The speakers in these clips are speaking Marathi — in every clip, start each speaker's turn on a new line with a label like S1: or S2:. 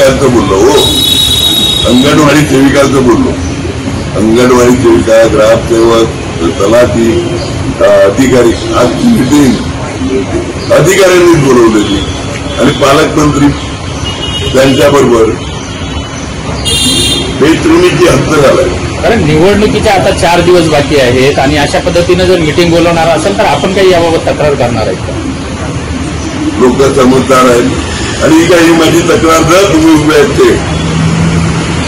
S1: सेविकांचं बोललो हो, अंगणवाडी सेविकांचं बोललो. अंगणवाडी सेविका, ग्रामसेवक, तलाठी, अधिकारी, आजची मिटिंग अधिकाऱ्यांनीच बोलवलेली आणि पालकमंत्री त्यांच्याबरोबर बेशरमीची हद्द झालाय.
S2: कारण निवडणुकीच्या आता 4 दिवस बाकी आहेत आणि अशा पद्धतीनं जर मिटिंग बोलवणार असेल तर आपण काही याबाबत तक्रार करणार आहेत का?
S1: लोक समजदार आहेत आणि ही माझी तक्रार जर तुम्ही उभे आहेत ते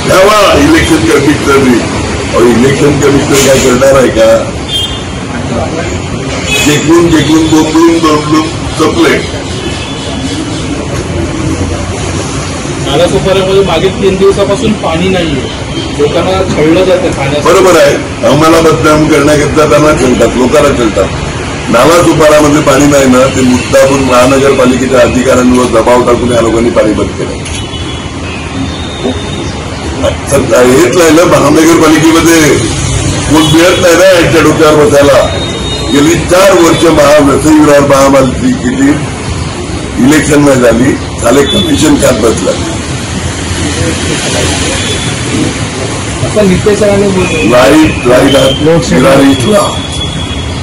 S1: तेव्हा इलेक्शन कमिशनरनी, इलेक्शन कमिशनर काय करणार आहे का? जेकून बोलून संपले.
S3: नालासोपाऱ्यामध्ये मागील 3 दिवसापासून पाणी नाहीये, लोकांना छळलं जातं पाण्यात.
S1: बरोबर आहे. आम्हाला बदनाम करण्याकरता त्यांना चलतात, लोकांना चलतात. नालासोपाऱ्यामध्ये पाणी नाही ना, ते मुद्दामून महानगरपालिकेच्या अधिकाऱ्यांवर दबाव टाकून या लोकांनी पाणी बंद केलं. हेच नाही ना, महानगरपालिकेमध्ये कोण मिळत नाही ना यांच्या डोक्यावर बसायला. गेली 4 वर्ष वसई विरार महापालिकेची इलेक्शन नाही झाली, झाले कमिशन खात बसला. लाईट विरार ईस्टला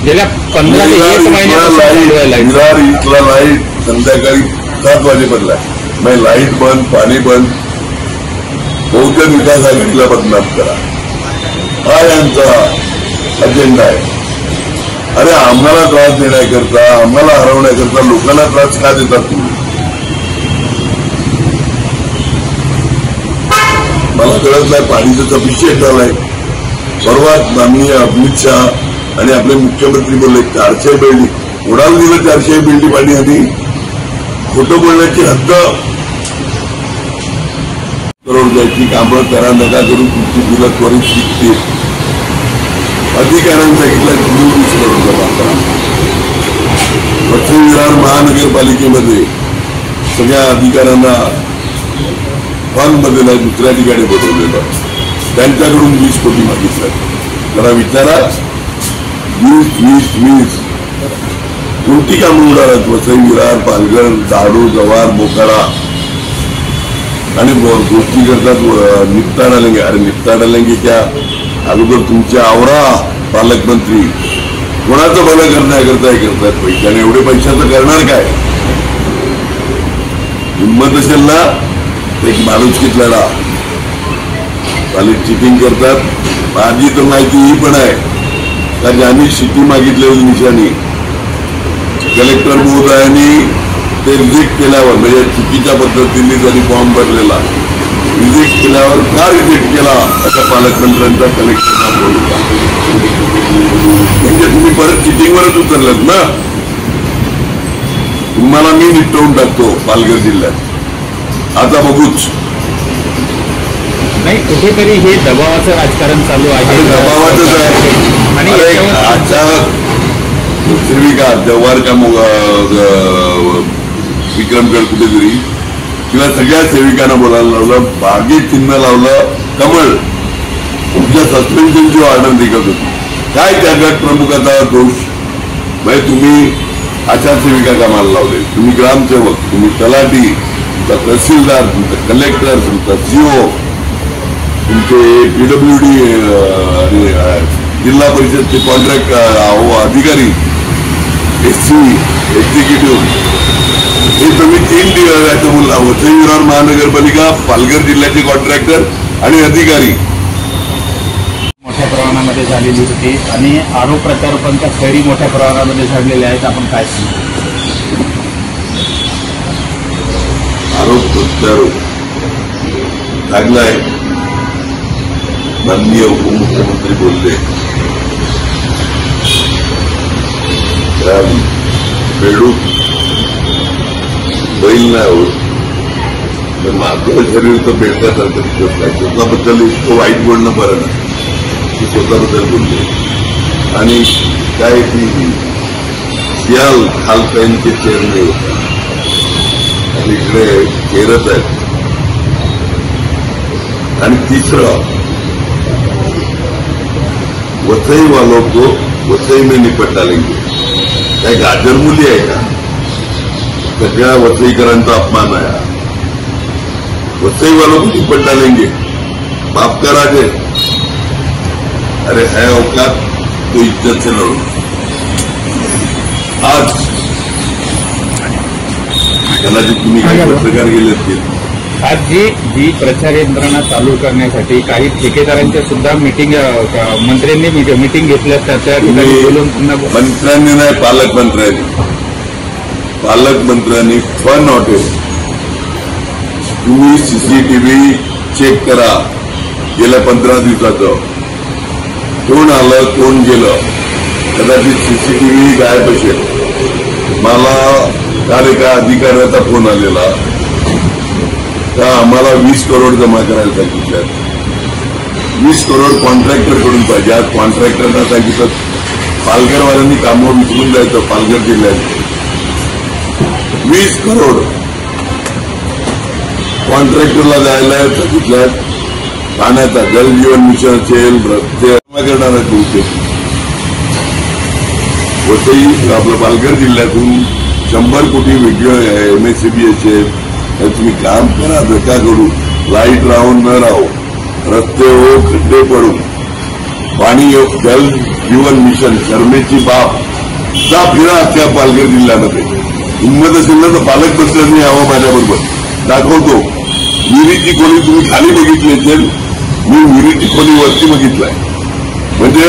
S2: गेल्या 15 ते 1 महिन्यात
S1: विरार ईस्टला लाईट संध्याकाळी 7 वाजेपर्यंत आहे. मग लाईट बंद, पाणी बंद. बहुजन विकास आघाडीला बदनाम करा, हा यांचा अजेंडा आहे. अरे आम्हाला त्रास देण्याकरता, आम्हाला हरवण्याकरता लोकांना त्रास का देतात तुम्ही? मला कळत नाही. पाणीचा अभिषेक झालाय. परवा माननीय अमित शहा आणि आपले मुख्यमंत्री बोलले 400 बिल्डी उडाल दिलं. 400 बिल्डी पाणी आधी. खोटं बोलण्याची हद्द. करोड जायची कामं करा, नका करून तुमची बिलं त्वरित शिकतील. अधिकाऱ्यांनी सांगितलं 20 करोड जमा करा. वसई विरार महानगरपालिकेमध्ये सगळ्या अधिकाऱ्यांना फॉर्ममध्ये नाही दुसऱ्या ठिकाणी बोलवलेलं. त्यांच्याकडून 20 कोटी मागितलं. जरा विचारा, 20 कोणती कामं होणार आहेत? वसई विरार, पालघर, दाडू, जव्हार, मोखाडा आणि गोष्टी करतात निपटा डालेंगे. अरे निपटा डालेंगे क्या? अगोदर तुमचे आवरा पालकमंत्री. कोणाचं भलं करण्याकरता हे करतात पैसे, आणि एवढे पैशाचं करणार काय? हिंमत असेल ना एक माणुसकीत लढा. खाली चिटिंग करतात. माझी तर माहिती ही पण आहे का ज्यांनी शिटी मागितलेली निशाणी कलेक्टर महोदयांनी ते रिजेक्ट केल्यावर, म्हणजे चुकीच्या पद्धतीने जरी फॉर्म भरलेला रिजेक्ट केल्यावर का रिजेक्ट केला असा पालकमंत्र्यांचा कलेक्टरला बोलला. म्हणजे तुम्ही परत चिटिंगवरच उतरलात ना. तुम्हाला मी निपटवून टाकतो पालघर जिल्ह्यात. आता बघूच.
S2: नाही, कुठेतरी हे दबावाचं राजकारण चालू आहे.
S1: दबावाचंच आहे. आणि अचानक सेविका जव्हार का विक्रमगड कुठेतरी किंवा सगळ्या सेविकांना बोलायला लावलं, बागेत चिन्ह लावलं, कमळ. तुमच्या सस्पेन्शनची ऑर्डर निघत होती. काय त्या गट प्रमुखाचा दोष? म्हणजे तुम्ही आचारसेविका कामाला लावले, तुम्ही ग्रामसेवक, तुम्ही तलाठी, तुमचा तहसीलदार, तुमचा कलेक्टर, तुमचा सीओ, तुमचे PWD आणि जिल्हा परिषदचे कॉन्ट्रॅक्ट अधिकारी, SC एक्झिक्युटिव्ह, हे तुम्ही 3 वसई विरार महानगरपालिका, पालघर जिल्ह्याचे कॉन्ट्रॅक्टर आणि अधिकारी
S2: मोठ्या प्रमाणामध्ये झालेली होती आणि आरोप प्रत्यारोपांच्या फैरी मोठ्या प्रमाणामध्ये झालेल्या आहेत. आपण काय सांगतो?
S1: आरोप प्रत्यारोप लागलाय. माननीय उपमुख्यमंत्री बोलले बेडूक बैल नाही होत, तर माझं शरीर तर बेडल्यासारखं दिसत नाही. स्वतःबद्दल इतकं वाईट बोलणं बरं ना. ती स्वतःबद्दल बोलले. आणि काय ती सियाल खालसाईंचे चेहरे होता आणि इकडे चेहरत आहेत. आणि तिसरं, वसई वालों को वसई में निपट डालेंगे. काय गाजर मुली आहे का? सगळ्या वसईकरांचा अपमान आहे. वसई वालों को टिकट डालेंगे, माफ करा दे। अरे है औकात तो इज्जत से लड़ो। आज कदाचित तुम्ही काही पत्रकार गेले असतील,
S2: आज जी प्रचार यंत्रणा चालू करण्यासाठी काही ठेकेदारांच्या सुद्धा मिटिंग मंत्र्यांनी मिटिंग घेतली असतात, त्या ठिकाणी बोलून पुन्हा
S1: मंत्र्यांनी नाही, पालकमंत्र्यांनी फन हॉटेल तुम्ही सीसीटीव्ही चेक करा, गेल्या 15 दिवसाचं कोण आलं कोण गेलं, कदाचित सीसीटीव्ही गायब असेल। मला काल एका अधिकाऱ्याचा फोन आलेला का आम्हाला 20 करोड जमा करायला सांगितलं, 20 करोड कॉन्ट्रॅक्टरकडून पाहिजे। आज कॉन्ट्रॅक्टरना सांगितलं पालघरवाल्यांनी कामं विसरून जायचं, पालघर जिल्ह्यात 20 करोड कॉन्ट्रॅक्टरला जायला सांगितलं। पाण्याचा जल जीवन मिशन असेल, रस्ते करणार आहे। वसई आपलं पालघर जिल्ह्यातून 100 कोटी व्हिडिओ MSCB असेल, तुम्ही काम करा, धक्का करू, लाईट राहून न राहू, रस्ते हो खड्डे पडून, पाणी जल जीवन मिशन शर्मेची बाब जा फिरा त्या पालघर जिल्ह्यामध्ये। हिंमत असेल ना तर पालकमंत्र्यांनी यावं माझ्याबरोबर, दाखवतो। विहिरीची खोली तुम्ही खाली बघितली असेल, मी विहिरीची खोली वरती बघितलाय। म्हणजे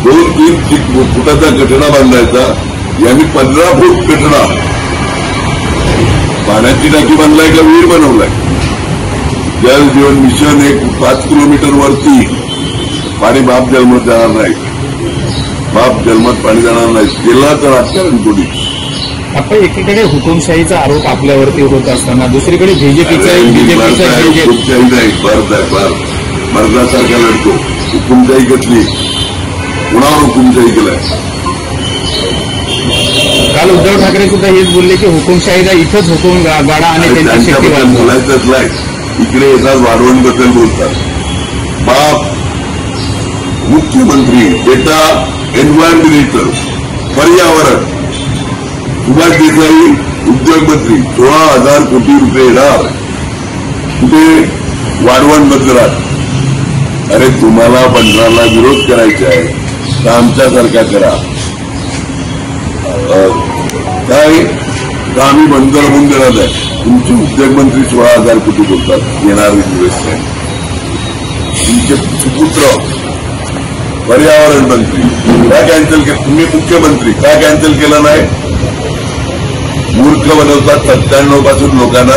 S1: 2-3 फुटाचा कठडा बांधायचा, यांनी 15 फूट कठडा, पाण्याची टाकी बांधलाय का विहीर बनवलाय। जल जीवन मिशन 5 किलोमीटर वरती पाणी बाप जन्मत जाणार नाही, बाप जन्मत पाणी जाणार नाही, गेला तर राजकारण कोणी।
S2: आपण एकीकडे हुकुमशाहीचा आरोप आपल्यावरती होत असताना दुसरीकडे बीजेपीचा
S1: हुकुमशाही नाही, भारत मर्दासारखा लढतो। हुकुमशाही घेतली, कुणावर हुकुमशाही केलाय?
S2: काल उद्धव ठाकरे सुद्धा हेच बोलले की हुकुमशाहीला इथंच हुकूम गाडा आणि
S1: त्यांच्याबद्दल बोलायचंच नाही, इकडे येतात वाढवणबद्दल बोलतात। बाप मुख्यमंत्री, बेटा एन्व्हायरमेंट पर्यावरण, सुभाष देसाई उद्योगमंत्री, 16,000 कोटी रुपये येणार कुठे वाढवण बदलात। अरे तुम्हाला बंदराला विरोध करायचा आहे तर आमच्यासारखा करा, काय का आम्ही बंदर होऊन देणार आहे। तुमचे उद्योगमंत्री 16,000 कोटी बोलतात येणार इन्व्हेस्टमेंट, तुमचे सुपुत्र पर्यावरण मंत्री का कॅन्सल केलं, तुम्ही मुख्यमंत्री का कॅन्सल केलं नाही? मूर्ख बनवतात 97 पासून लोकांना।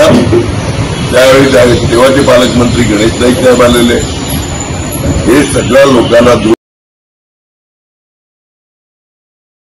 S1: त्यावेळी तेव्हाचे पालकमंत्री गणेश नाईक साहेब आलेले, हे सगळ्या लोकांना